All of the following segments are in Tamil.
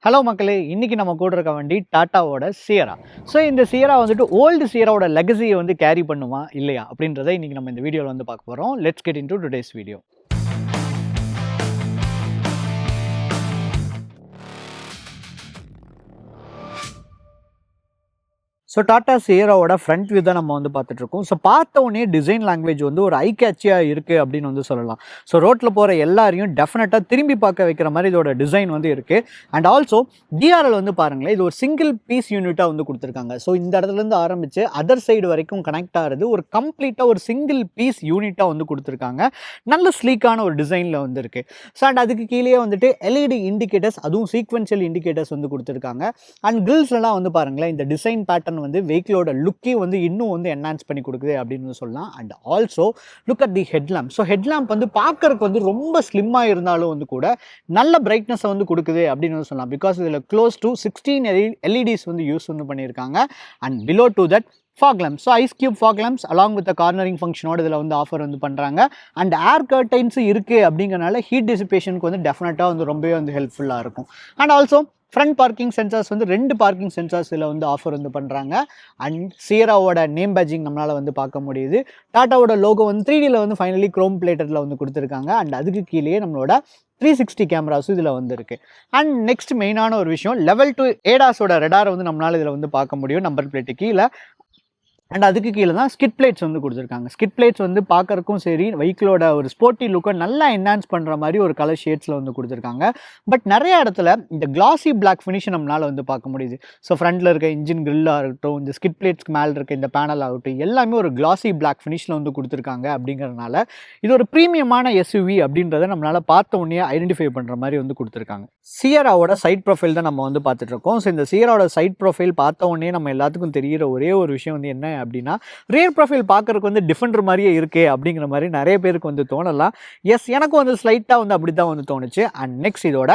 ஹலோ மக்களே, இன்னைக்கு நம்ம கூட இருக்க வண்டி டாட்டாவோட சியரா. ஸோ இந்த சியரா வந்துட்டு ஓல்டு சியராவோட லெகசியை வந்து கேரி பண்ணுமா இல்லையா அப்படின்றத இன்னைக்கு நம்ம இந்த வீடியோவில் வந்து பார்க்க போகிறோம். Let's get into today's video. So Tata சியராவோட ஃப்ரண்ட் வியூ தான் நம்ம வந்து பார்த்துட்ருக்கோம். ஸோ பார்த்த உடனே டிசைன் லாங்குவேஜ் வந்து ஒரு ஐ கேட்சியாக இருக்குது அப்படின்னு வந்து சொல்லலாம். ஸோ ரோட்டில் போகிற எல்லாரையும் டெஃபினட்டாக திரும்பி பார்க்க வைக்கிற மாதிரி இதோட டிசைன் வந்து இருக்குது. அண்ட் ஆல்சோ டிஆர்எல் வந்து பாருங்களேன், இது ஒரு சிங்கிள் பீஸ் யூனிட்டாக வந்து கொடுத்துருக்காங்க. ஸோ இந்த இடத்துலேருந்து ஆரம்பித்து அதர் சைடு வரைக்கும் கனெக்ட் ஆகிறது ஒரு கம்ப்ளீட்டாக ஒரு சிங்கிள் பீஸ் யூனிட்டாக வந்து கொடுத்துருக்காங்க. நல்ல ஸ்லீக்கான ஒரு டிசைனில் வந்து இருக்குது. ஸோ அண்ட் அதுக்கு கீழே வந்துட்டு எல்இடி இண்டிகேட்டர்ஸ், அதுவும் சீக்வென்ஷியல் இண்டிகேட்டர்ஸ் வந்து கொடுத்துருக்காங்க. அண்ட் கிரில்ஸ்லாம் வந்து பாருங்களேன், இந்த டிசைன் பேட்டர்ன் வந்து வெஹிக்கிளோட லுக்கே வந்து இன்னும் வந்து என்ஹான்ஸ் பண்ணி கொடுக்குது அப்படின்னு சொல்லலாம். And also look at the headlamp. So headlamp வந்து பார்க்கறதுக்கு வந்து ரொம்ப ஸ்லிம்மாக இருந்தாலும் வந்து கூட நல்ல பிரைட்னஸை வந்து கொடுக்குது அப்படின்னு சொல்லலாம். பிகாஸ் இதில் க்ளோஸ் டு 16 எல்இடிஸ் வந்து யூஸ் வந்து பண்ணியிருக்காங்க. And below to that fog lamps. So ice cube fog lamps along with the cornering ஃபங்க்ஷனோட இதில் வந்து ஆஃபர் வந்து பண்ணுறாங்க. அண்ட் ஏர் கர்டைன்ஸ் இருக்குது அப்படிங்கிறனால ஹீட் டிசிபேஷனுக்கு வந்து டெஃபினட்டாக வந்து ரொம்பவே வந்து ஹெல்ப்ஃபுல்லாக இருக்கும். And also front parking sensors வந்து 2 பார்க்கிங் சென்சார்ஸ் இதில் வந்து ஆஃபர் வந்து பண்ணுறாங்க. அண்ட் சியராவோட நேம் பேஜிங் நம்மளால் வந்து பார்க்க முடியுது. டாட்டாவோட லோகோ வந்து 3Dயில் வந்து ஃபைனலி க்ரோம் பிளேட்டரில் வந்து கொடுத்துருக்காங்க. அண்ட் அதுக்கு கீழே நம்மளோட 360 கேமராஸும் இதில் வந்து இருக்குது. அண்ட் நெக்ஸ்ட் மெயினான ஒரு விஷயம், லெவல் 2 ஏடாஸோட ரெடாரை வந்து நம்மளால் இதில் வந்து பார்க்க முடியும் நம்பர் பிளேட்டு கீழே. அண்ட் அதுக்கு கீழே தான் ஸ்கிட் பிளேட்ஸ் வந்து கொடுத்துருக்காங்க. ஸ்கிட் பிளேட்ஸ் வந்து பார்க்கறக்கும் சரி, வெஹிக்கிளோட ஒரு ஸ்போர்ட்டி லுக்கை நல்லா என்ஹான்ஸ் பண்ணுற மாதிரி ஒரு கலர் ஷேட்ஸில் வந்து கொடுத்துருக்காங்க. பட் நிறைய இடத்துல இந்த கிளாசி பிளாக் ஃபினிஷ் நம்மளால் வந்து பார்க்க முடியுது. ஸோ ஃப்ரண்ட்டில் இருக்க இன்ஜின் கிரில்லாக இருக்கட்டும், இந்த ஸ்கிட் பிளேட்ஸ்க்கு மேலே இருக்க இந்த பேனல் ஆகட்டும், எல்லாமே ஒரு கிளாசி பிளாக் ஃபினிஷில் வந்து கொடுத்துருக்காங்க. அப்படிங்கிறதுனால இது ஒரு ப்ரீமியமான எஸ்யூவி அப்படின்றத நம்மளால் பார்த்த உடனே ஐடென்டிஃபை பண்ணுற மாதிரி வந்து கொடுத்துருக்காங்க. சியராவோட சைட் ப்ரொஃபைல் தான் நம்ம வந்து பார்த்துட்ருக்கோம். ஸோ இந்த சியராவோட சைட் ப்ரொஃபைல் பார்த்த உடனே நம்ம எல்லாத்துக்கும் தெரிகிற ஒரே ஒரு விஷயம் வந்து என்ன அப்படின்னா, ரியர் ப்ரொஃபைல் பார்க்கறதுக்கு வந்து டிஃபெண்டர் மாதிரியே இருக்கே அப்படிங்கிற மாதிரி நிறைய பேருக்கு வந்து தோணலாம். எஸ், எனக்கும் வந்து ஸ்லைட்டாக வந்து அப்படி தான் வந்து தோணுச்சு. அண்ட் நெக்ஸ்ட் இதோட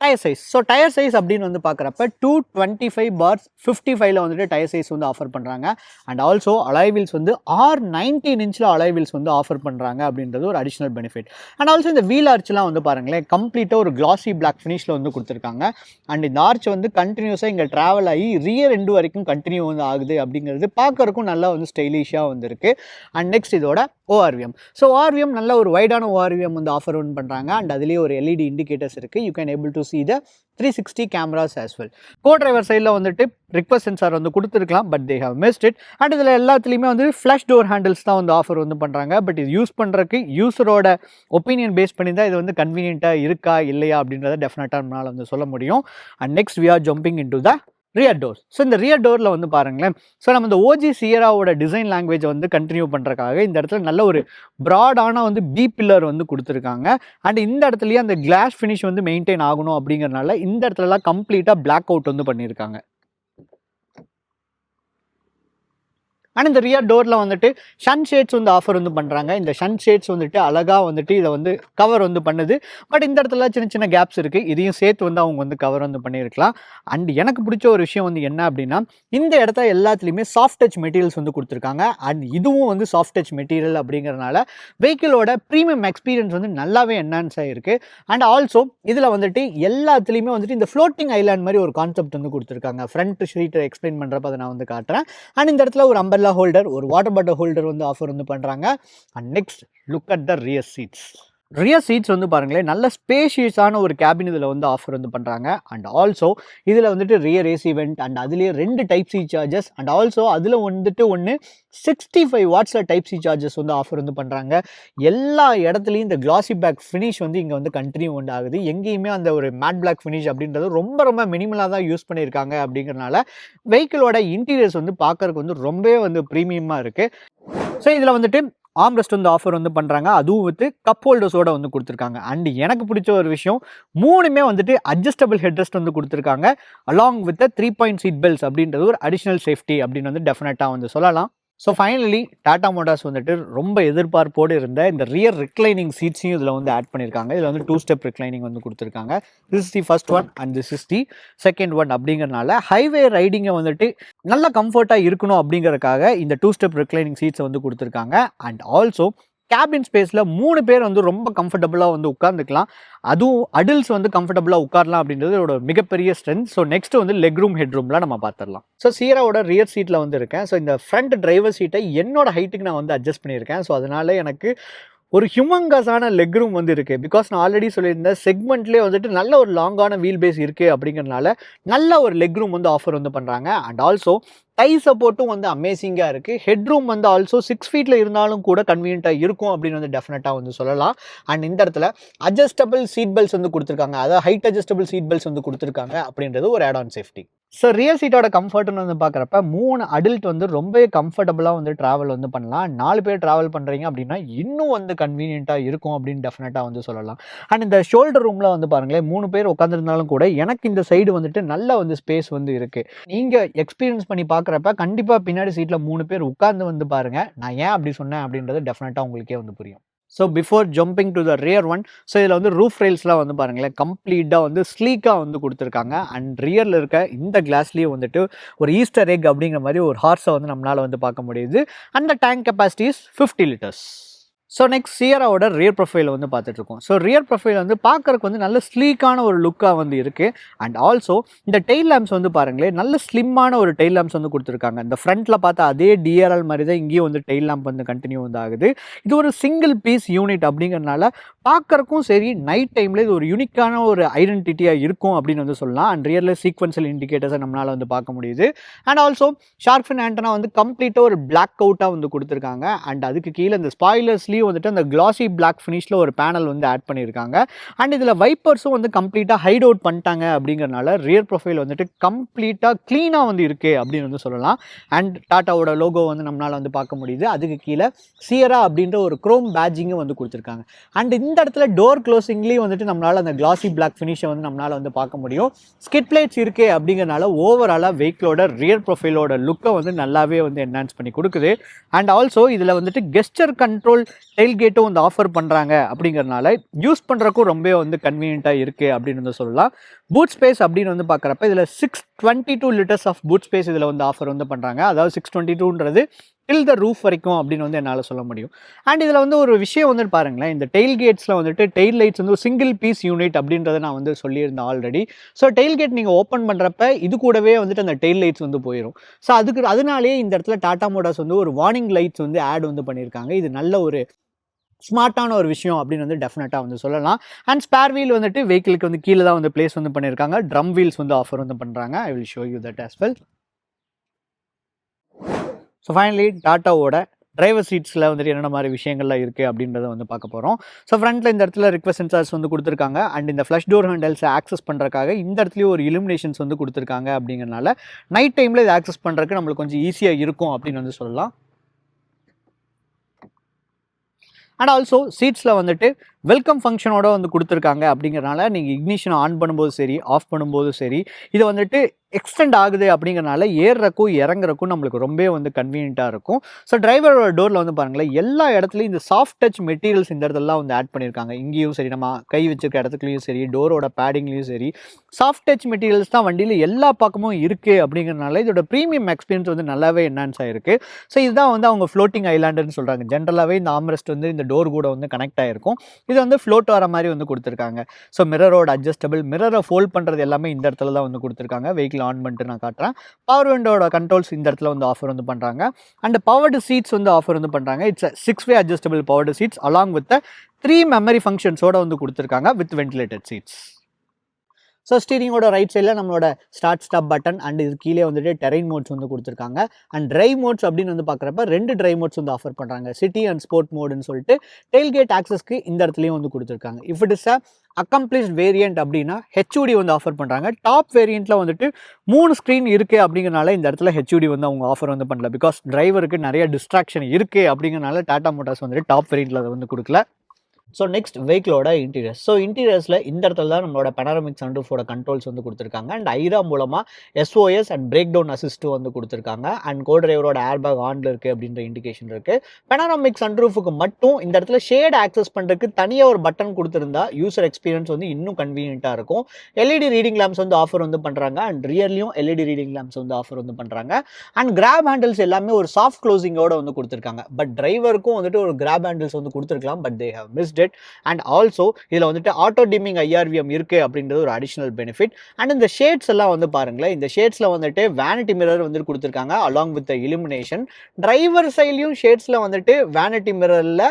tyre size. So tyre size அப்படின்னு வந்து பார்க்குறப்ப 225/55 வந்துட்டு டயர் சைஸ் வந்து ஆஃபர் பண்ணுறாங்க. அண்ட் ஆல்சோ அலாய் வீல்ஸ் வந்து 19 இன்ச்சில் அலாய் வீல்ஸ் வந்து ஆஃபர் பண்ணுறாங்க அப்படின்றது ஒரு அடிஷ்னல் பெனிஃபிட். அண்ட் ஆல்சோ இந்த வீல் ஆர்ச்லாம் வந்து பாருங்களேன், கம்ப்ளீட்டாக ஒரு கிளாசி பிளாக் ஃபினிஷில் வந்து கொடுத்துருக்காங்க. அண்ட் இந்த ஆர்ச் வந்து கண்டினியூஸாக இங்கே ட்ராவல் ஆகி ரியர் எண்டு வரைக்கும் கண்டினியூ வந்து ஆகுது அப்படிங்கிறது பார்க்கறக்கும் நல்லா வந்து ஸ்டைலிஷாக வந்து இருக்குது. அண்ட் நெக்ஸ்ட் இதோட ஓஆர்விஎம். ஸோ ஓஆர்விஎம் நல்ல ஒரு வைடான ஓஆர்விஎம் வந்து ஆஃபர் ஒன்று பண்ணுறாங்க. அண்ட் அதுலேயே ஒரு எல்இடி இண்டிகேட்டர்ஸ் இருக்குது. You can able to see the 360 cameras as well. கோ-டிரைவர் சைடில் வந்துட்டு ரிக்வஸ்ட் சென்சார் வந்து கொடுத்துருக்கலாம், but they have missed it. And இதில் எல்லாத்துலேயுமே வந்து ஃப்ளாஷ் டோர் ஹேண்டில்ஸ் தான் வந்து ஆஃபர் வந்து பண்ணுறாங்க. பட் இது யூஸ் பண்ணுறதுக்கு யூஸரோட ஒப்பீனியன் பேஸ் பண்ணி தான் இது வந்து கன்வீனியண்ட்டாக இருக்கா இல்லையா அப்படின்றத டெஃபினட்டாக நம்மளால் வந்து சொல்ல முடியும். And next we are jumping into the rear door. So இந்த ரியர் டோரில் வந்து பாருங்களேன், ஸோ நம்ம இந்த ஓஜி சியராவோட டிசைன் லாங்குவேஜை வந்து கண்டினியூ பண்ணுறதுக்காக இந்த இடத்துல நல்ல ஒரு ப்ராடான வந்து பி பில்லர் வந்து கொடுத்துருக்காங்க. அண்ட் இந்த இடத்துலையே அந்த கிளாஸ் ஃபினிஷ் வந்து மெயின்டைன் ஆகணும் அப்படிங்கிறனால இந்த இடத்துலலாம் கம்ப்ளீட்டாக பிளாக் அவுட் வந்து பண்ணியிருக்காங்க. அண்ட் இந்த ரியர் டோரில் வந்துட்டு ஷன் ஷேட்ஸ் வந்து ஆஃபர் வந்து பண்ணுறாங்க. இந்த ஷன் ஷேட்ஸ் வந்துட்டு அழகாக வந்துட்டு இதை வந்து கவர் வந்து பண்ணுது. பட் இந்த இடத்துல சின்ன சின்ன கேப்ஸ் இருக்குது, இதையும் சேர்த்து வந்து அவங்க வந்து கவர் வந்து பண்ணியிருக்கலாம். அண்ட் எனக்கு பிடிச்ச ஒரு விஷயம் வந்து என்ன அப்படின்னா, இந்த இடத்துல எல்லாத்துலேயுமே சாஃப்ட் டச் மெட்டீரியல்ஸ் வந்து கொடுத்துருக்காங்க. அண்ட் இதுவும் வந்து சாஃப்ட் டச் மெட்டீரியல் அப்படிங்கிறனால வெஹிக்கிளோட ப்ரீமியம் எக்ஸ்பீரியன்ஸ் வந்து நல்லாவே என்ஹான்ஸ் ஆகிருக்கு. அண்ட் ஆல்சோ இதில் வந்துட்டு எல்லாத்துலேயுமே வந்துட்டு இந்த ஃப்ளோட்டிங் ஐலாண்ட் மாதிரி ஒரு கான்செப்ட் வந்து கொடுத்துருக்காங்க. ஃப்ரண்ட் ஷீட்டை எக்ஸ்பிளைன் பண்ணுறப்ப அதை நான் வந்து காட்டுறேன். அண்ட் இந்த இடத்துல ஒரு அம்பர்லா ஹோல்டர், ஒரு வாட்டர் பாட்டில் ஹோல்டர் வந்து ஆஃபர் வந்து பண்ணுறாங்க. And next look at the rear seeds. Rear seeds வந்து பாருங்களேன், நல்ல ஸ்பேஷியஸான ஒரு கேபின் இதில் வந்து ஆஃபர் வந்து பண்ணுறாங்க. அண்ட் ஆல்சோ இதில் வந்துட்டு ரியர் ஏசி வெண்ட், அண்ட் அதுலேயே 2 type C charges, and also அதில் வந்துட்டு ஒன்று 65 வாட்ஸில் டைப் சி சார்ஜஸ் வந்து ஆஃபர் வந்து பண்ணுறாங்க. எல்லா இடத்துலையும் இந்த கிளாசி பிளாக் ஃபினிஷ் வந்து இங்கே வந்து கண்டினியூ வந்து ஆகுது. எங்கேயுமே அந்த ஒரு மேட் பிளாக் ஃபினிஷ் அப்படின்றது ரொம்ப ரொம்ப மினிமலாக தான் யூஸ் பண்ணியிருக்காங்க. அப்படிங்கிறனால வெஹிக்கிளோட இன்டீரியர்ஸ் வந்து பார்க்கறதுக்கு வந்து ரொம்பவே வந்து ப்ரீமியமாக இருக்குது. ஸோ இதில் வந்துட்டு ஆம்ரெஸ்ட் வந்து ஆஃபர் வந்து பண்ணுறாங்க, அதுவும் வித் கப் ஹோல்டர்ஸோடு வந்து கொடுத்துருக்காங்க. அண்ட் எனக்கு பிடிச்ச ஒரு விஷயம், 3மே வந்துட்டு அட்ஜஸ்டபிள் ஹெட்ரெஸ்ட் வந்து கொடுத்துருக்காங்க along with 3-point seat belts அப்படின்றது ஒரு அடிஷ்னல் சேஃப்டி அப்படின்னு வந்து டெஃபினட்டாக வந்து சொல்லலாம். ஸோ ஃபைனலி டாடா மோட்டார்ஸ் வந்துட்டு ரொம்ப எதிர்பார்ப்போடு இருந்த இந்த ரியர் ரிக்ளைனிங் சீட்ஸையும் இதில் வந்து ஆட் பண்ணியிருக்காங்க. இதில் வந்து 2 ஸ்டெப் ரிக்ளைனிங் வந்து கொடுத்துருக்காங்க. This is the first one and this is the second one. அப்படிங்கிறனால ஹைவே ரைடிங்கை வந்துட்டு நல்ல கம்ஃபர்ட்டாக இருக்கணும் அப்படிங்கிறதுக்காக இந்த 2 ஸ்டெப் ரிக்ளைனிங் சீட்ஸை வந்து கொடுத்துருக்காங்க. அண்ட் ஆல்சோ கேபின் ஸ்பேஸில் 3 பேர் வந்து ரொம்ப கம்ஃபர்டபுளாக வந்து உட்காந்துக்கலாம். அதுவும் அடல்ட்ஸ் வந்து கம்ஃபர்டபுளாக உட்காரலாம் அப்படின்றது ஒரு மிகப்பெரிய ஸ்ட்ரென்த். ஸோ நெக்ஸ்ட் வந்து லெக் ரூம் ஹெட் ரூம்லாம் நம்ம பார்த்துடலாம். ஸோ சியராவோட ரியர் சீட்டில் வந்து இருக்கேன். ஸோ இந்த ஃப்ரண்ட் டிரைவர் சீட்டை என்னோட ஹைட்டுக்கு நான் வந்து அட்ஜஸ்ட் பண்ணியிருக்கேன். ஸோ அதனால எனக்கு ஒரு ஹியூமங்கஸான லெக் ரூம் வந்து இருக்குது. பிகாஸ் நான் ஆல்ரெடி சொல்லியிருந்தேன் செக்மெண்ட்லேயே வந்துட்டு நல்ல ஒரு லாங்கான வீல் பேஸ் இருக்குது அப்படிங்கிறதுனால நல்ல ஒரு லெக் ரூம் வந்து ஆஃபர் வந்து பண்ணுறாங்க. அண்ட் ஆல்சோ டை சப்போர்ட்டும் வந்து அமேசிங்காக இருக்குது. ஹெட் ரூம் வந்து ஆல்சோ 6 ஃபீட்டில் இருந்தாலும் கூட கன்வீனியண்ட்டாக இருக்கும் அப்படின்னு வந்து டெஃபினட்டாக வந்து சொல்லலாம். அண்ட் இந்த இடத்துல அட்ஜஸ்டபிள் சீட் பெல்ட்ஸ் வந்து கொடுத்துருக்காங்க. அதாவது ஹைட் அட்ஜஸ்டபிள் சீட் பெல்ட்ஸ் வந்து கொடுத்துருக்காங்க அப்படின்றது ஒரு add on safety. So rear சீட்டோட கம்ஃபர்ட்னு வந்து பார்க்குறப்ப 3 அடல்ட் வந்து ரொம்பவே கம்ஃபர்டபுளாக வந்து ட்ராவல் வந்து பண்ணலாம். 4 பேர் ட்ராவல் பண்ணுறீங்க அப்படின்னா இன்னும் வந்து கன்வீனியண்ட்டாக இருக்கும் அப்படின்னு டெஃபினட்டாக வந்து சொல்லலாம். அண்ட் இந்த ஷோல்டர் ரூமில் வந்து பாருங்களேன் 3 பேர் உட்காந்துருந்தாலும் கூட எனக்கு இந்த சைடு வந்துட்டு நல்ல வந்து ஸ்பேஸ் வந்து இருக்குது. நீங்கள் எக்ஸ்பீரியன்ஸ் பண்ணி பார்க்குறப்ப கண்டிப்பாக பின்னாடி சீட்டில் 3 பேர் உட்காந்து வந்து பாருங்கள். நான் ஏன் அப்படி சொன்னேன் அப்படின்றது டெஃபினட்டாக உங்களுக்கே வந்து புரியும். So before jumping to the rear one, so இதில் வந்து ரூஃப் ரெயில்ஸ்லாம் வந்து பாருங்களேன் கம்ப்ளீட்டாக வந்து ஸ்லீக்காக வந்து கொடுத்துருக்காங்க. அண்ட் ரியரில் இருக்க இந்த கிளாஸ்லேயே வந்துட்டு ஒரு ஈஸ்டர் எக் அப்படிங்கிற மாதிரி ஒரு ஹார்ஸை வந்து நம்மளால் வந்து பார்க்க முடியுது. அந்த tank capacity is 50 litres. So next சியராவோட ரியர் ப்ரொஃபைல் வந்து பார்த்துட்ருக்கோம். ஸோ ரியர் ப்ரொஃபைல் வந்து பார்க்குறக்கு வந்து நல்ல ஸ்லீக்கான ஒரு லுக்காக வந்து இருக்குது. அண்ட் ஆல்சோ இந்த டெயில் லேம்ப்ஸ் வந்து பாருங்களேன் நல்ல ஸ்லிம்மான ஒரு டெயில் லேம்ப்ஸ் வந்து கொடுத்துருக்காங்க. இந்த ஃப்ரண்ட்டில் பார்த்தா அதே டிஆர்எல் மாதிரி தான் இங்கேயும் வந்து டெயில் லேம்ப் வந்து கண்டினியூ வந்து ஆகுது. இது ஒரு சிங்கிள் பீஸ் யூனிட் அப்படிங்கிறதுனால பார்க்குறக்கும் சரி நைட் டைமில் இது ஒரு யூனிக்கான ஒரு ஐடென்டிட்டியாக இருக்கும் அப்படின்னு வந்து சொல்லலாம். அண்ட் ரியரில் சீக்வன்ஷியல் இண்டிகேட்டர்ஸை நம்மளால் வந்து பார்க்க முடியுது. And also shark fin antenna வந்து கம்ப்ளீட்டாக ஒரு பிளாக் அவுட்டாக வந்து கொடுத்துருக்காங்க. அண்ட் அதுக்கு கீழே இந்த ஸ்பாய்லர்ஸ்லேயும் வந்துட்டு அந்த கிளாசி பிளாக் ஃபினிஷில் ஒரு பேனல் வந்து ஆட் பண்ணியிருக்காங்க. அண்ட் இதில் வைப்பர்ஸும் வந்து கம்ப்ளீட்டாக ஹைட் அவுட் பண்ணிட்டாங்க அப்படிங்கிறனால ரியர் ப்ரொஃபைல் வந்துட்டு கம்ப்ளீட்டாக க்ளீனாக வந்து இருக்குது அப்படின்னு வந்து சொல்லலாம். அண்ட் டாட்டாவோட லோகோ வந்து நம்மளால் வந்து பார்க்க முடியுது. அதுக்கு கீழே சியரா அப்படின்ற ஒரு குரோம் பேட்ஜிங்கும் வந்து கொடுத்துருக்காங்க. அண்ட் இந்த இடத்துல டோர் க்ளோசிங்லேயும் வந்துட்டு நம்மளால் அந்த கிளாசி பிளாக் ஃபினிஷை வந்து நம்மளால் வந்து பார்க்க முடியும். ஸ்கிட் பிளேட்ஸ் இருக்குது அப்படிங்கிறனால ஓவராலாக வெஹிக்கிளோட ரியர் ப்ரொஃபைலோட லுக்கை வந்து நல்லாவே வந்து என்ஹான்ஸ் பண்ணி கொடுக்குது. அண்ட் ஆல்சோ இதில் வந்துட்டு கெஸ்டர் கண்ட்ரோல் டெயில்கேட்டும் வந்து ஆஃபர் பண்ணுறாங்க அப்படிங்கிறனால யூஸ் பண்ணுறக்கும் ரொம்ப வந்து கன்வீனியண்ட்டாக இருக்குது அப்படின்னு வந்து சொல்லலாம். பூட் ஸ்பேஸ் அப்படின்னு வந்து பார்க்குறப்ப இதில் 622 லிட்டர்ஸ் ஆஃப் பூட் ஸ்பேஸ் இதில் வந்து ஆஃபர் வந்து பண்ணுறாங்க. அதாவது 622ன்றது டில் த ரூஃப் வரைக்கும் அப்படின்னு வந்து என்னால் சொல்ல முடியும். அண்ட் இதில் வந்து ஒரு விஷயம் வந்துட்டு பாருங்களேன், இந்த டெயில் கேட்ஸில் வந்துட்டு டெயில் லைட்ஸ் வந்து ஒரு சிங்கிள் பீஸ் யூனிட் அப்படின்றத நான் வந்து சொல்லியிருந்தேன் ஆல்ரெடி. ஸோ டெயில் கேட் நீங்கள் ஓப்பன் பண்ணுறப்ப இது கூடவே வந்துட்டு அந்த டெயில் லைட்ஸ் வந்து போயிடும். ஸோ அதனாலேயே இந்த இடத்துல டாடா மோட்டார்ஸ் வந்து ஒரு வார்னிங் லைட்ஸ் வந்து ஆட் வந்து பண்ணியிருக்காங்க. இது நல்ல ஒரு ஸ்மார்ட்டான ஒரு விஷயம் அப்படின்னு வந்து டெஃபினட்டாக வந்து சொல்லலாம். அண்ட் ஸ்பேர் வீல் வந்துட்டு வெஹிக்கிளுக்கு வந்து கீழே தான் வந்து பிளேஸ் வந்து பண்ணியிருக்காங்க. ட்ரம் வீல்ஸ் வந்து ஆஃபர் வந்து பண்ணுறாங்க. I will show you that as well. So finally டாட்டாவோட டிரைவர் சீட்ஸில் வந்துட்டு என்னென்ன மாதிரி விஷயங்கள்லாம் இருக்குது அப்படின்றத வந்து பார்க்க போகிறோம். ஸோ ஃப்ரண்ட்டில் இந்த இடத்துல ரிக்வெஸ்ட் சென்சார்ஸ் வந்து கொடுத்துருக்காங்க. அண்ட் இந்த ஃப்ளஷ் டோர் ஹேண்டல்ஸை ஆக்சஸ் பண்ணுறதுக்காக இந்த இடத்துலையும் ஒரு இலுமினேஷன்ஸ் வந்து கொடுத்துருக்காங்க. அப்படிங்கிறனால நைட் டைமில் இதை ஆக்சஸ் பண்ணுறதுக்கு நம்மளுக்கு கொஞ்சம் ஈஸியாக இருக்கும் அப்படின்னு வந்து சொல்லலாம். அண்ட் ஆல்சோ சீட்ஸில் வந்துட்டு வெல்கம் ஃபங்க்ஷனோட வந்து கொடுத்துருக்காங்க. அப்படிங்கிறனால நீங்கள் இக்னிஷன் ஆன் பண்ணும்போது சரி ஆஃப் பண்ணும்போது சரி இது வந்துட்டு எக்ஸ்டெண்ட் ஆகுது அப்படிங்கிறனால ஏறுறக்கும் இறங்குறக்கும் நம்மளுக்கு ரொம்பவே வந்து கன்வீனியண்ட்டாக இருக்கும். ஸோ டிரைவரோட டோரில் வந்து பாருங்களேன் எல்லா இடத்துலையும் இந்த சாஃப்ட் டச் மெட்டீரியல்ஸ் இந்த இடத்துலலாம் வந்து ஆட் பண்ணியிருக்காங்க. இங்கேயும் சரி நம்ம கை வச்சிருக்க இடத்துலையும் சரி டோரோட பேடிங்லேயும் சரி சாஃப்ட் டச் மெட்டீரியல்ஸ் தான் வண்டியில் எல்லா பக்கமும் இருக்குது. அப்படிங்கிறனால இதோட ப்ரீமியம் எக்ஸ்பீரியன்ஸ் வந்து நல்லாவே என்ஹான்ஸ் ஆகிருக்கு. ஸோ இதுதான் வந்து அவங்க ஃப்ளோட்டிங் ஐலாண்டுன்னு சொல்கிறாங்க. ஜென்ரலாகவே இந்த ஆம்ரெஸ்ட் வந்து இந்த டோர் கூட வந்து கனெக்ட் ஆகிருக்கும். இது வந்து ஃப்ளோட் வர மாதிரி வந்து கொடுத்துருக்காங்க. ஸோ மிரரோட அட்ஜஸ்டபிள் மிரரை ஃபோல்ட் பண்ணுறது எல்லாமே இந்த இடத்துல தான் வந்து கொடுத்துருக்காங்க. வெஹிக்கிள் ஆன் பண்ணிட்டு நான் காட்டுறேன். பவர் விண்டோட கண்ட்ரோல்ஸ் இந்த இடத்துல வந்து ஆஃபர் வந்து பண்ணுறாங்க. அண்ட் பவர்டு சீட்ஸ் வந்து ஆஃபர் வந்து பண்ணுறாங்க. It's 6-way adjustable powered seats along with 3 memory ஃபங்க்ஷன்ஸோட வந்து கொடுத்துருக்காங்க வித் வென்டிலேட்டட் சீட்ஸ். ஸோ ஸ்டீரிங்கோட ரைட் சைடில் நம்மளோட ஸ்டார்ட் ஸ்டாப் பட்டன் அண்ட் இது கீழே வந்துட்டு டெரைன் மோட்ஸ் வந்து கொடுத்துருக்காங்க. அண்ட் டிரைவ் மோட்ஸ் அப்படின்னு வந்து பார்க்குறப்ப 2 டிரைவ் மோட்ஸ் வந்து ஆஃபர் பண்ணுறாங்க. சிட்டி அண்ட் ஸ்போர்ட் மோடுன்னு சொல்லிட்டு டெயில்கேட் ஆக்சஸ்க்கு இந்த இடத்துலையும் வந்து கொடுத்துருக்காங்க. If it is accomplished variant அப்படின்னா ஹெச்யூடி வந்து ஆஃபர் பண்ணுறாங்க. டாப் வேரியண்ட்டில் வந்துட்டு 3 ஸ்க்ரீன் இருக்குது அப்படிங்கிறனால இந்த இடத்துல ஹெச்யூடி வந்து அவங்க ஆஃபர் வந்து பண்ணல. பிகாஸ் டிரைவருக்கு நிறைய டிஸ்ட்ராக்ஷன் இருக்குது அப்படிங்கிறனால டாடா மோட்டார்ஸ் வந்துட்டு டாப் வேரியண்ட்டில் அதை வந்து கொடுக்கல. ஸோ நெக்ஸ்ட் வெஹிக்கிளோட இன்டீரியர்ஸ். ஸோ இன்டீரியர்ஸில் இந்த இடத்துல தான் நம்மளோட பெனாரமிக் சன்ரூஃபோட கண்ட்ரோல்ஸ் வந்து கொடுத்துருக்காங்க. அண்ட் ஐரா மூலமாக எஸ்ஓஎஸ் அண்ட் பிரேக் டவுன் அசிஸ்ட்டும் வந்து கொடுத்துருக்காங்க. அண்ட் கோ டிரைவரோட ஏர் பேக் ஆனில் இருக்குது அப்படின்ற இண்டிகேஷன் இருக்குது. பெனாரமிக் சன்ரூஃபுக்கு மட்டும் இந்த இடத்துல ஷேட் ஆக்சஸ் பண்ணுறதுக்கு தனியாக ஒரு பட்டன் கொடுத்துருந்தா யூசர் எக்ஸ்பீரியன்ஸ் வந்து இன்னும் கன்வீனியண்ட்டாக இருக்கும். எல்இடி ரீடிங் லேம்ப்ஸ் வந்து ஆஃபர் வந்து பண்ணுறாங்க. அண்ட் ரியர்லையும் எல்இடி ரீடிங் லேம்ப்ஸ் வந்து ஆஃபர் வந்து பண்ணுறாங்க. அண்ட் கிராப் ஹேண்டில்ஸ் எல்லாமே ஒரு சாஃப்ட் க்ளோசிங்கோட வந்து கொடுத்துருக்காங்க. பட் டிரைவருக்கும் வந்துட்டு ஒரு கிராப் ஹேண்டில்ஸ் வந்து கொடுத்துருக்கலாம். But they have missed it. And also இதில் வந்துட்டு ஆட்டோ டிமிங் ஐஆர்விஎம் இருக்குது அப்படின்றது ஒரு அடிஷனல் பெனிஃபிட். அண்ட் இந்த ஷேட்ஸ் எல்லாம் வந்து பாருங்களேன், இந்த ஷேட்ஸில் வந்துட்டு வேனிட்டி மிரர் வந்து கொடுத்துருக்காங்க அலாங் வித் இலுமினேஷன். டிரைவர் சைட்லையும் ஷேட்ஸில் வந்துட்டு வேனிட்டி மிரரில்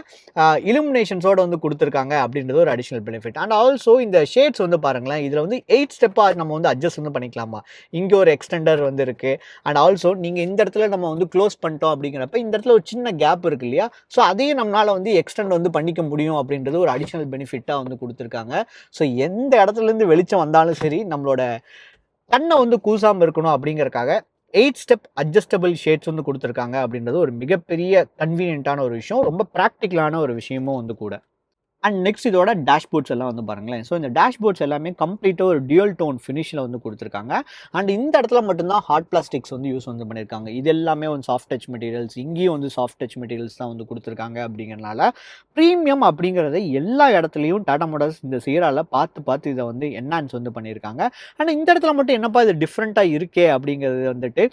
இலுமினேஷன்ஸோட வந்து கொடுத்துருக்காங்க அப்படின்றது ஒரு அடிஷனல் பெனிஃபிட். அண்ட் ஆல்சோ இந்த ஷேட்ஸ் வந்து பாருங்களேன், இதில் வந்து 8 ஸ்டெப்பாக நம்ம வந்து அட்ஜஸ்ட் வந்து பண்ணிக்கலாமா. இங்கே ஒரு எக்ஸ்டெண்டர் வந்து இருக்குது. அண்ட் ஆல்சோ நீங்கள் இந்த இடத்துல நம்ம வந்து க்ளோஸ் பண்ணிட்டோம் அப்படிங்கிறப்ப இந்த இடத்துல ஒரு சின்ன கேப் இருக்கு இல்லையா, ஸோ அதையும் நம்மளால் வந்து எக்ஸ்டெண்ட் வந்து பண்ணிக்க முடியும் அப்படின்றது ஒரு அடிஷனல் பெனிஃபிட்டாக வந்து கொடுத்துருக்காங்க. ஸோ எந்த இடத்துலேருந்து வெளிச்சம் வந்தாலும் சரி நம்மளோட கண்ணை வந்து கூசாமல் இருக்கணும் அப்படிங்கிறக்காக 8 ஸ்டெப் அட்ஜஸ்டபிள் ஷேட்ஸ் வந்து கொடுத்துருக்காங்க அப்படின்றது ஒரு மிகப்பெரிய கன்வீனியன்ட்டான ஒரு விஷயம், ரொம்ப ப்ராக்டிக்கலான ஒரு விஷயமும் வந்து கூட. அண்ட் நெக்ஸ்ட் இதோட டேஷ்போர்ட்ஸ் எல்லாம் வந்து பாருங்களேன். ஸோ இந்த டேஷ்போர்ட்ஸ் எல்லாமே கம்ப்ளீட்டாக ஒரு டியூல் டோன் ஃபினிஷில் வந்து கொடுத்துருக்காங்க. அண்ட் இந்த இடத்துல மட்டும்தான் ஹார்ட் பிளாஸ்டிக்ஸ் வந்து யூஸ் வந்து பண்ணியிருக்காங்க. இது எல்லாமே வந்து சாஃப்ட் டச் மெட்டீரியல்ஸ், இங்கேயும் வந்து சாஃப்ட் டச் மெட்டீரியல்ஸ் தான் வந்து கொடுத்துருக்காங்க. அப்படிங்கிறனால ப்ரீமியம் அப்படிங்கிறத எல்லா இடத்துலையும் டாடா மோட்டார்ஸ் இந்த சீரால பார்த்து இதை வந்து என்ஹான்ஸ் வந்து பண்ணியிருக்காங்க. ஆனால் இந்த இடத்துல மட்டும் என்னப்பா இது டிஃப்ரெண்ட்டாக இருக்கே அப்படிங்கிறது வந்துட்டு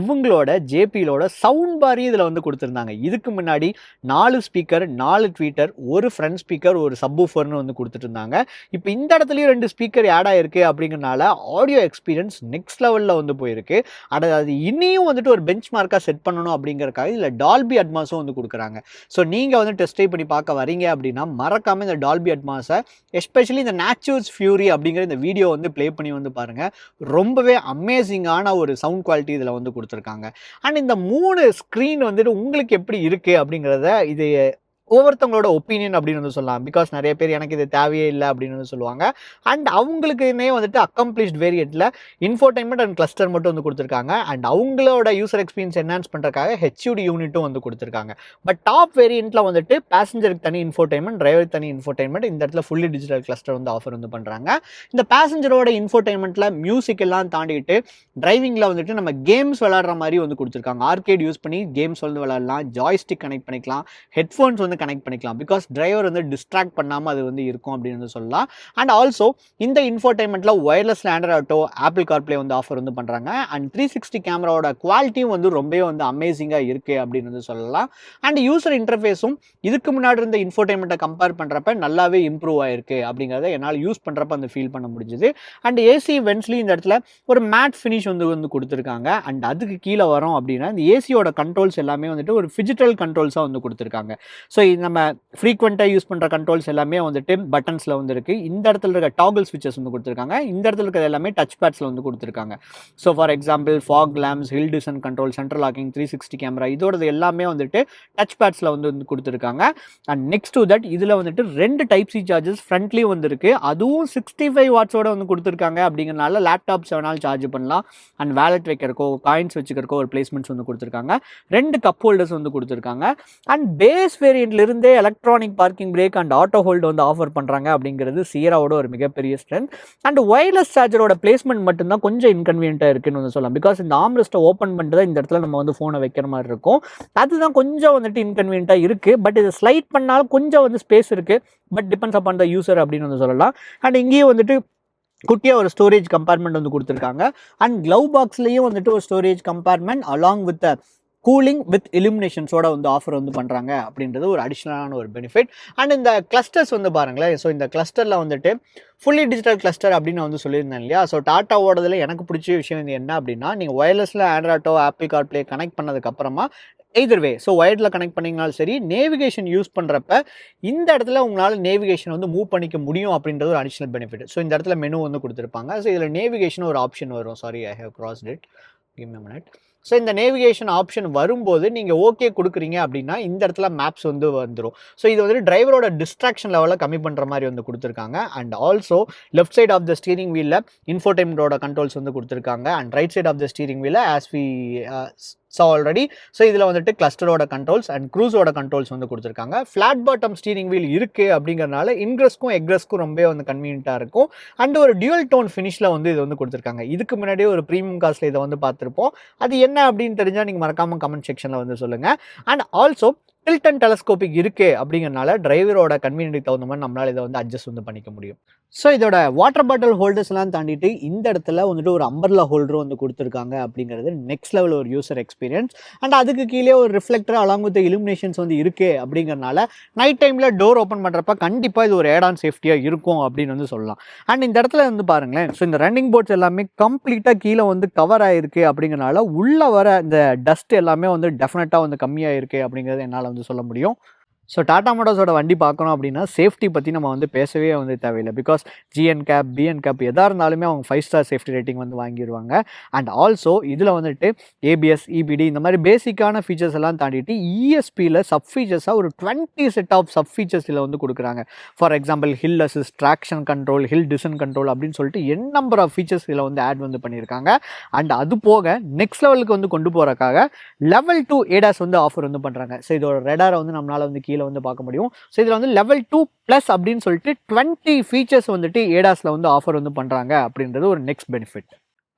இவங்களோட ஜேபியிலோட சவுண்ட் பாரி இதில் வந்து கொடுத்துருந்தாங்க. இதுக்கு முன்னாடி 4 ஸ்பீக்கர், 4 ட்வீட்டர், ஒரு ஃப்ரண்ட் ஸ்பீக்கர், ஒரு சப்வூஃபர்னு வந்து கொடுத்துட்டு இருந்தாங்க. இப்போ இந்த இடத்துலயும் 2 ஸ்பீக்கர் ஆட் ஆயிருக்கு அப்படிங்கறனால ஆடியோ எக்ஸ்பீரியன்ஸ் நெக்ஸ்ட் லெவல்ல வந்து போயிருக்கு. அது இன்னியும் வந்துட்டு ஒரு பெஞ்ச் மார்க்கா செட் பண்ணணும் அப்படிங்கறதுக்காக இதுல டால்பி அட்மாஸும் வந்து கொடுக்குறாங்க. ஸோ நீங்க வந்து டெஸ்ட் ட்ரைவ் பண்ணி பார்க்க வரீங்க அப்படின்னா மறக்காம இந்த டால்பி அட்மாஸை எஸ்பெஷலி இந்த நேச்சுரல்ஸ் ஃபியூரி அப்படிங்கிற இந்த வீடியோ வந்து ப்ளே பண்ணி வந்து பாருங்க. ரொம்பவே அமேசிங்கான ஒரு சவுண்ட் குவாலிட்டி இதில் வந்து கொடுத்துருக்காங்க. அண்ட் இந்த 3 ஸ்க்ரீன் வந்துட்டு உங்களுக்கு எப்படி இருக்கு அப்படிங்கிறத இது ஒவ்வொருத்தவங்களோட ஒப்பீனியன் அப்படின்னு வந்து சொல்லலாம். பிகாஸ் நிறைய பேர் எனக்கு இது தேவையே இல்லை அப்படின்னு வந்து சொல்லுவாங்க. அண்ட் அவங்களுக்குன்னே வந்துட்டு அக்கம்ப்ளிஷ்ட் வேரியண்ட்டில் இன்ஃபோடைன்மெண்ட் அண்ட் கிளஸ்டர் மட்டும் வந்து கொடுத்துருக்காங்க. அண்ட் அவங்களோட யூசர் எக்ஸ்பீரியன்ஸ் என்ஹான்ஸ் பண்ணுறதுக்காக ஹெச்யூடி யூனிட்டும் வந்து கொடுத்துருக்காங்க. பட் டாப் வேரியண்ட்டில் வந்துட்டு பேசஞ்சருக்கு தனி இன்ஃபோடைன்மெண்ட், டிரைவருக்கு தனி இன்ஃபோடைன்மெண்ட், இந்த இடத்துல ஃபுல்லி டிஜிட்டல் கிளஸ்டர் வந்து ஆஃபர் வந்து பண்ணுறாங்க. இந்த பேசஞ்சரோட இன்ஃபோடைன்மெண்ட்டில் மியூசிக் எல்லாம் தாண்டிட்டு டிரைவிங்கில் வந்துட்டு நம்ம கேம்ஸ் விளையாடுற மாதிரி வந்து கொடுத்துருக்காங்க. ஆர்கேட் யூஸ் பண்ணி கேம்ஸ் வந்து விளையாடலாம், ஜாய்ஸ்டிக் கனெக்ட் பண்ணிக்கலாம், ஹெட்ஃபோன்ஸ் வந்து கனெக்ட் பண்ணிக்கலாம். பிகாஸ் டிரைவர் வந்து டிஸ்ட்ராக்ட் பண்ணாமல் அது வந்து இருக்கும் அப்படின்னு சொல்லலாம். அண்ட் ஆல்சோ இந்த இன்ஃபோடைன்மெண்ட்ல wireless Android Auto, Apple CarPlay வந்து ஆஃபர் வந்து பண்றாங்க. அண்ட் 360 கேமராவோட குவாலிட்டியும் வந்து ரொம்பவே வந்து அமேசிங்கா இருக்கு அப்படின்னு வந்து சொல்லலாம். அண்ட் யூசர் இன்டர்ஃபேஸும் இதுக்கு முன்னாடி இருந்த இன்ஃபோடைன்மெண்ட்டை கம்பேர் பண்றப்ப நல்லாவே இம்ப்ரூவ் ஆயிருக்கு அப்படிங்கிறத என்னால் யூஸ் பண்றப்ப அந்த ஃபீல் பண்ண முடிஞ்சது. அண்ட் ஏசி வென்ட்ஸ்லி இந்த இடத்துல ஒரு மேட் ஃபினிஷ் வந்து கொடுத்துருக்காங்க. அண்ட் அதுக்கு கீழே வரோம் அப்படின்னா இந்த ஏசியோட கண்ட்ரோல்ஸ் எல்லாமே வந்துட்டு ஒரு ஃபிஜிட்டல் கண்ட்ரோல்ஸாக வந்து கொடுத்துருக்காங்க. ஸோ நம்ம ஃப்ரீக்வெண்ட்டாக யூஸ் பண்ணுற கண்ட்ரோல்ஸ் எல்லாமே வந்துட்டு பட்டன்ஸில் வந்து இருக்குது. இந்த இடத்துல இருக்க டாகிள் ஸ்விட்சஸ் வந்து கொடுத்துருக்காங்க. இந்த இடத்துல இருக்கிறது எல்லாமே டச் பேட்ஸில் வந்து கொடுத்துருக்காங்க. So for example fog lamps, hill descent control, central locking, 360 camera, இதோடது எல்லாமே வந்துட்டு டச் பேட்ஸில் வந்து கொடுத்துருக்காங்க. அண்ட் நெக்ஸ்ட் டு தட் இதில் வந்துட்டு 2 டைப் சி சார்ஜஸ் ஃப்ரண்ட்லேயும் வந்துருக்கு. அதுவும் 65 வாட்ஸோட வந்து கொடுத்துருக்காங்க. அப்படிங்கிறனால லேப்டாப்ஸ் வேணாலும் சார்ஜ் பண்ணலாம். அண்ட் வேலட் வைக்கிறக்கோ, காயின்ஸ் வச்சுக்கிறக்கோ ஒரு பிளேஸ்மெண்ட்ஸ் வந்து கொடுத்துருக்காங்க. 2 கப் ஹோல்டர்ஸ் வந்து கொடுத்துருக்காங்க. அண்ட் பேஸ் வேரியன்ட்ல இருந்தே electronic parking break and auto hold வந்து ஆஃபர் பண்ணுறாங்க அப்படிங்கிறது சியராவோட ஒரு மிகப்பெரிய ஸ்ட்ரென்த். அண்ட் ஒயர்லெஸ் சார்ஜரோட பிளேஸ்மெண்ட் மட்டும்தான் கொஞ்சம் இன்கன்வீனியன்ட்டாக இருக்குன்னு வந்து சொல்லலாம். பிகாஸ் இந்த ஆம்ரெஸ்ட்டை ஓப்பன் பண்ணிட்டு தான் இந்த இடத்துல நம்ம வந்து ஃபோனை வைக்கிற மாதிரி இருக்கும். அதுதான் கொஞ்சம் வந்துட்டு இன்கன்வீனியன்ட்டாக இருக்குது. பட் இதை ஸ்லைட் பண்ணாலும் கொஞ்சம் வந்து ஸ்பேஸ் இருக்குது. But depends upon the user அப்படின்னு வந்து சொல்லலாம். அண்ட் இங்கேயும் வந்துட்டு குட்டியாக ஒரு ஸ்டோரேஜ் கம்பார்ட்மெண்ட் வந்து கொடுத்துருக்காங்க. அண்ட் க்ளவ் பாக்ஸ்லேயும் வந்துட்டு ஒரு storage compartment along with cooling with இலுமினேஷன்ஸோட வந்து ஆஃபர் வந்து பண்ணுறாங்க அப்படின்றது ஒரு அடிஷ்னலான ஒரு பெனிஃபிட். அண்ட் இந்த கிளஸ்டர்ஸ் வந்து பாருங்களேன். ஸோ இந்த கிளஸ்டரில் வந்துட்டு ஃபுல்லி டிஜிட்டல் கிளஸ்டர் அப்படின்னு வந்து சொல்லியிருந்தேன் இல்லையா. ஸோ டாட்டாவோடதில் எனக்கு பிடிச்ச விஷயம் இது என்ன அப்படின்னா, நீங்கள் ஒயர்லெஸில் Android Auto, Apple CarPlay connect பண்ணதுக்கப்புறமா எய்தர் வே, ஸோ ஒயர்டில் கனெக்ட் பண்ணிங்கனாலும் சரி, நேவிகேஷன் யூஸ் பண்ணுறப்ப இந்த இடத்துல உங்களால் நேவிகேஷன் வந்து மூவ் பண்ணிக்க முடியும் அப்படின்றது ஒரு அடிஷனல் பெனிஃபிட். ஸோ இந்த இடத்துல மெனு வந்து கொடுத்துருப்பாங்க. ஸோ இதில் நேவிகேஷன் ஒரு ஆப்ஷன் வரும். Sorry, I have crossed it, give me a minute. So இந்த நேவிகேஷன் ஆப்ஷன் வரும்போது நீங்கள் ஓகே கொடுக்குறீங்க அப்படின்னா இந்த இடத்துல மேப்ஸ் வந்து வந்துடும். ஸோ இது வந்து டிரைவரோட டிஸ்ட்ராக்ஷன் லெவலில் கம்மி பண்ணுற மாதிரி வந்து கொடுத்துருக்காங்க. And also left side of the steering வீலில் இன்ஃபோடைன்மெண்டோட கண்ட்ரோல்ஸ் வந்து கொடுத்துருக்காங்க. And right side of the steering வீலில் as we saw already so இதில் வந்துட்டு கிளஸ்டரோட கண்ட்ரோல்ஸ் அண்ட் க்ரூஸோட கண்ட்ரோல்ஸ் வந்து கொடுத்துருக்காங்க. ஃப்ளாட் பாட்டம் ஸ்டீரிங் வீல் இருக்குது அப்படிங்கிறனால இன்க்ரெஸ்க்கும் எக்ரெஸ்க்கும் ரொம்ப வந்து கன்வீனியண்ட்டாக இருக்கும். அண்ட் ஒரு டியூல் டோன் ஃபினிஷில் வந்து இது வந்து கொடுத்துருக்காங்க. இதுக்கு முன்னாடியே ஒரு ப்ரீமியம் காஸ்ட்டில் இதை வந்து பார்த்துருப்போம். அது என்ன அப்படின்னு தெரிஞ்சால் நீங்கள் மறக்காமல் கமெண்ட் செக்ஷனில் வந்து சொல்லுங்கள். And also tilt and telescopic இருக்குது அப்படிங்கிறனால டிரைவரோட கன்வீனியன்ட்டுக்கு தகுந்த மாதிரி நம்மளால் இதை வந்து அட்ஜஸ்ட் வந்து பண்ணிக்க முடியும். ஸோ இதோட வாட்டர் பாட்டில் ஹோல்டர்ஸ்லாம் தாண்டிட்டு இந்த இடத்துல வந்துட்டு ஒரு அம்பர்லா ஹோல்டரும் வந்து கொடுத்துருக்காங்க அப்படிங்கிறது நெக்ஸ்ட் லெவல் ஒரு யூசர் எக்ஸ்பீரியன்ஸ். அண்ட் அதுக்கு கீழே ஒரு ரிஃப்ளெக்டர் அலாங் வித் இலுமினேஷன்ஸ் வந்து இருக்குது அப்படிங்கிறனால நைட் டைமில் டோர் ஓப்பன் பண்ணுறப்ப கண்டிப்பாக இது ஒரு ஏட் ஆன் சேஃப்டியாக இருக்கும் அப்படின்னு வந்து சொல்லலாம். அண்ட் இந்த இடத்துல வந்து பாருங்களேன், ஸோ இந்த ரன்னிங் போர்ட்ஸ் எல்லாமே கம்ப்ளீட்டாக கீழே வந்து கவர் ஆகிருக்கு அப்படிங்கிறனால உள்ளே வர இந்த டஸ்ட் எல்லாமே வந்து டெஃபினட்டாக வந்து கம்மியாக இருக்குது அப்படிங்கிறது என்னால் வந்து சொல்ல முடியும். ஸோ டாடா மோட்டார்ஸோட வண்டி பார்க்கணும் அப்படின்னா சேஃப்டி பற்றி நம்ம வந்து பேசவே வந்து தேவையில்லை. Because G N cap B N cap எதாக இருந்தாலுமே அவங்க 5 ஸ்டார் சேஃப்டி ரேட்டிங் வந்து வாங்கிடுவாங்க. அண்ட் ஆல்சோ இதில் வந்துட்டு ஏபிஎஸ் இபிடி இந்த மாதிரி பேசிக்கான ஃபீச்சர்ஸ் எல்லாம் தாண்டிட்டு இஎஸ்பியில் சப் ஃபீச்சர்ஸாக ஒரு 20 செட் ஆஃப் சப் ஃபீச்சர்ஸ் இதில் வந்து கொடுக்குறாங்க. For example hill assist, traction control, hill descent control அப்படின்னு சொல்லிட்டு என் நம்பர் ஆஃப் ஃபீச்சர்ஸ் இதில் வந்து ஆட் வந்து பண்ணியிருக்காங்க. அண்ட் அது போக நெக்ஸ்ட் லெவலுக்கு வந்து கொண்டு போகிறக்காக லெவல் 2 ஏடாஸ் வந்து ஆஃபர் வந்து பண்ணுறாங்க. ஸோ இதோட ரெடாரை வந்து நம்மளால் வந்து வந்து பார்க்க முடியும். ஸோ இதில் வந்து லெவல் 2+ அப்படின்னு சொல்லிட்டு 20 ஃபீச்சர்ஸ் வந்துட்டு ஏடாஸ்ல வந்து ஆஃபர் வந்து பண்றாங்க அப்படின்றது ஒரு next benefit.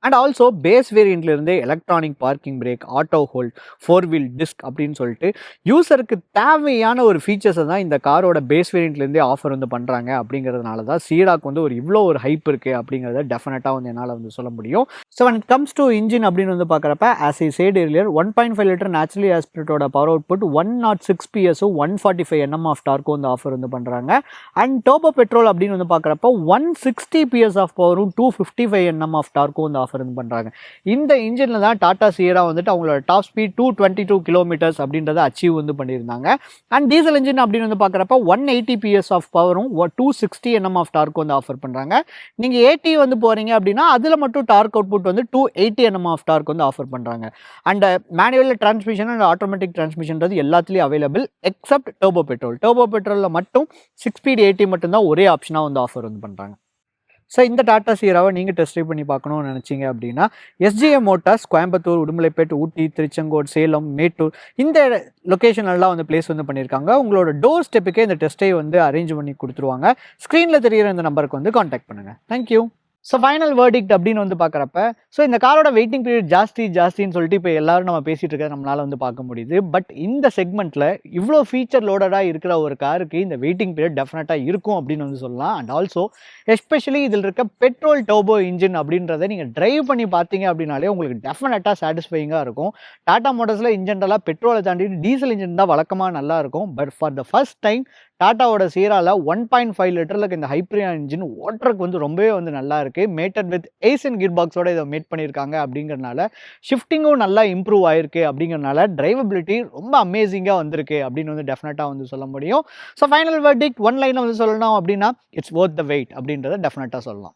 And also base வேரியண்ட்லேருந்து electronic parking brake, auto hold, 4 wheel disc அப்படின்னு சொல்லிட்டு யூசருக்கு தேவையான ஒரு ஃபீச்சர்ஸை தான் இந்த காரோட பேஸ் வேரியண்ட்லேருந்தே ஆஃபர் வந்து பண்ணுறாங்க. அப்படிங்கிறதுனால தான் சீடாக்கு வந்து இவ்வளோ ஒரு ஹைப் இருக்குது அப்படிங்கிறத டெஃபினட்டாக வந்து என்னால் வந்து சொல்ல முடியும். So when it comes to engine அப்படின்னு வந்து பார்க்குறப்ப as I said earlier 1.5 litre naturally ஆஸ்பிரேட்டோட power output 106 PS 145 Nm of டார்க்கும் வந்து ஆஃபர் வந்து பண்ணுறாங்க. அண்ட் டோபோ பெட்ரோல் அப்படின்னு வந்து பார்க்குறப்ப 160 PS ஆஃப் பவரும் 255 Nm ஆஃப் டார்க்கும் வந்து ஆஃபர் பண்றாங்க. இந்த இன்ஜின்ல தான் டாடா சியரா வந்துட்டு அவங்களோட டாப் ஸ்பீட் 222 கிலோமீட்டர்ஸ் அப்படின்றத அச்சீவ் வந்து பண்ணியிருந்தாங்க. அண்ட் டீசல் இன்ஜின் அப்படின்னு வந்து பார்க்குறப்ப 180 PS ஆஃப் பவரும் 260 Nm ஆஃப் டார்க் வந்து ஆஃபர் பண்றாங்க. நீங்க ஏடி வந்து போறீங்க அப்படின்னா அதுல மட்டும் டார்க் அவுட்புட் வந்து 280 Nm ஆஃப் டார்க் வந்து ஆஃபர் பண்றாங்க. And manual transmission and automatic டிரான்ஸ்மிஷன்றது எல்லாத்துலயும் available except turbo petrol. Turbo பெட்ரோல்ல மட்டும் 6 ஸ்பீட் ஏடி மட்டும் தான் ஒரே ஆப்ஷனா வந்து ஆஃபர் வந்து பண்றாங்க. ஸோ இந்த டாடா சியராவை நீங்கள் டெஸ்ட் ட்ரைவ் பண்ணி பார்க்கணும்னு நினச்சிங்க அப்படின்னா எஸ்ஜிஎம் மோட்டார்ஸ் கோயம்புத்தூர், உடுமலைப்பேட், ஊட்டி, திருச்செங்கோடு, சேலம், மேட்டூர் இந்த லொக்கேஷன்லாம் வந்து பிளேஸ் வந்து பண்ணியிருக்காங்க. உங்களோட டோர் ஸ்டெப்புக்கே இந்த டெஸ்ட்டை வந்து அரேஞ்ச் பண்ணி கொடுத்துருவாங்க. ஸ்க்ரீனில் தெரியிற இந்த நம்பருக்கு வந்து காண்டாக்ட் பண்ணுங்கள். தேங்க்யூ. ஸோ ஃபைனல் வேர்டிக்ட் அப்படின்னு வந்து பார்க்குறப்ப ஸோ இந்த காரோட வெயிட்டிங் பீரியட் ஜாஸ்தின்னு சொல்லிட்டு இப்போ எல்லாரும் நம்ம பேசிகிட்டு இருக்கிறத நம்மளால் வந்து பார்க்க முடியுது. பட் இந்த செக்மெண்ட்டில் இவ்வளோ ஃபீச்சர் லோடடாக இருக்கிற ஒரு காருக்கு இந்த வெயிட்டிங் பீரியட் டெஃபினட்டாக இருக்கும் அப்படின்னு வந்து சொல்லலாம். அண்ட் ஆல்சோ எஸ்பெஷலி இதில் இருக்க பெட்ரோல் டர்போ இன்ஜின் அப்படின்றத நீங்கள் டிரைவ் பண்ணி பார்த்தீங்க அப்படின்னாலே உங்களுக்கு டெஃபினட்டாக சாட்டிஸ்ஃபைங்காக இருக்கும். டாடா மோட்டார்ஸில் இன்ஜின்லாம் பெட்ரோலை தாண்டி டீசல் இன்ஜின் தான் வழக்கமாக நல்லா இருக்கும். But for the first time டாட்டாவோட சீரால 1.5 லிட்டரில் இந்த ஹைப்ரியா இன்ஜின் ஓட்டருக்கு வந்து ரொம்பவே வந்து நல்லா இருக்கு. மேட்டட் வித் ஏசியன் கியர் பாக்ஸோட இதை மேட் பண்ணியிருக்காங்க அப்படிங்கிறனால ஷிஃப்டிங்கும் நல்லா இம்ப்ரூவ் ஆயிருக்கு. அப்படிங்கிறனால டிரைவபிலிட்டி ரொம்ப அமேசிங்காக வந்திருக்கு அப்படின்னு வந்து டெஃபினட்டாக வந்து சொல்ல முடியும். ஸோ ஃபைனல் வெர்டிக்ட் ஒன் லைனில் வந்து சொல்லணும் அப்படின்னா இட்ஸ் வொர்த் த வெயிட் அப்படின்றத டெஃபினட்டாக சொல்லலாம்.